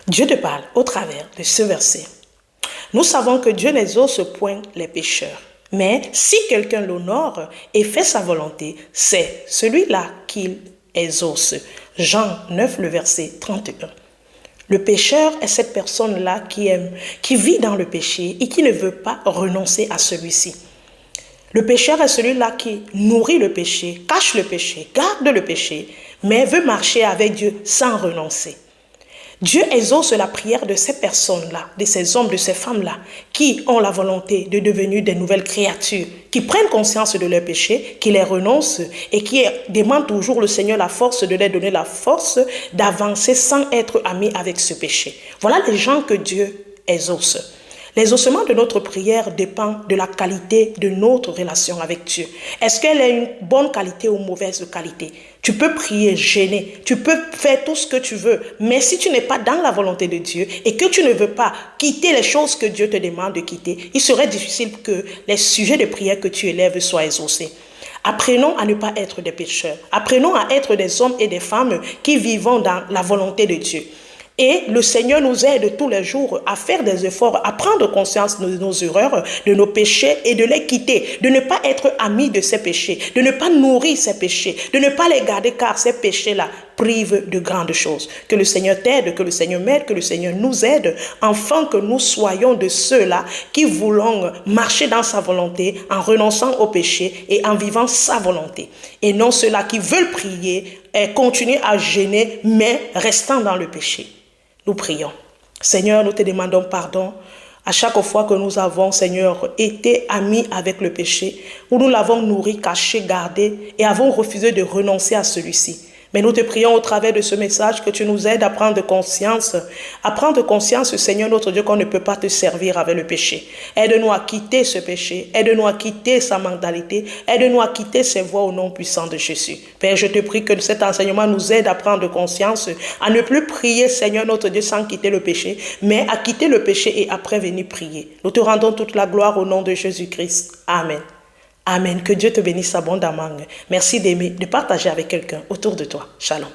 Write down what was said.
Dieu te parle au travers de ce verset. Nous savons que Dieu n'exauce point les pécheurs. Mais si quelqu'un l'honore et fait sa volonté, c'est celui-là qu'il exauce. Jean 9, le verset 31. Le pécheur est cette personne-là qui vit dans le péché et qui ne veut pas renoncer à celui-ci. Le pécheur est celui-là qui nourrit le péché, cache le péché, garde le péché, mais veut marcher avec Dieu sans renoncer. Dieu exauce la prière de ces personnes-là, de ces hommes, de ces femmes-là, qui ont la volonté de devenir des nouvelles créatures, qui prennent conscience de leurs péchés, qui les renoncent et qui demandent toujours le Seigneur la force de leur donner la force d'avancer sans être amis avec ce péché. Voilà les gens que Dieu exauce. L'exaucement de notre prière dépend de la qualité de notre relation avec Dieu. Est-ce qu'elle est une bonne qualité ou mauvaise qualité? Tu peux prier gêné, tu peux faire tout ce que tu veux, mais si tu n'es pas dans la volonté de Dieu et que tu ne veux pas quitter les choses que Dieu te demande de quitter, il serait difficile que les sujets de prière que tu élèves soient exaucés. Apprenons à ne pas être des pécheurs. Apprenons à être des hommes et des femmes qui vivent dans la volonté de Dieu. Et le Seigneur nous aide tous les jours à faire des efforts, à prendre conscience de nos erreurs, de nos péchés et de les quitter, de ne pas être amis de ces péchés, de ne pas nourrir ces péchés, de ne pas les garder car ces péchés-là privent de grandes choses. Que le Seigneur t'aide, que le Seigneur m'aide, que le Seigneur nous aide, afin que nous soyons de ceux-là qui voulons marcher dans sa volonté en renonçant au péché et en vivant sa volonté. Et non ceux-là qui veulent prier et continuer à gêner, mais restant dans le péché. Nous prions. Seigneur, nous te demandons pardon à chaque fois que nous avons, Seigneur, été amis avec le péché, où nous l'avons nourri, caché, gardé et avons refusé de renoncer à celui-ci. Mais nous te prions au travers de ce message que tu nous aides à prendre conscience, Seigneur notre Dieu, qu'on ne peut pas te servir avec le péché. Aide-nous à quitter ce péché, aide-nous à quitter sa mentalité, aide-nous à quitter ses voies au nom puissant de Jésus. Père, je te prie que cet enseignement nous aide à prendre conscience, à ne plus prier, Seigneur notre Dieu, sans quitter le péché, mais à quitter le péché et après venir prier. Nous te rendons toute la gloire au nom de Jésus-Christ. Amen. Amen. Que Dieu te bénisse abondamment. Merci d'aimer, de partager avec quelqu'un autour de toi. Shalom.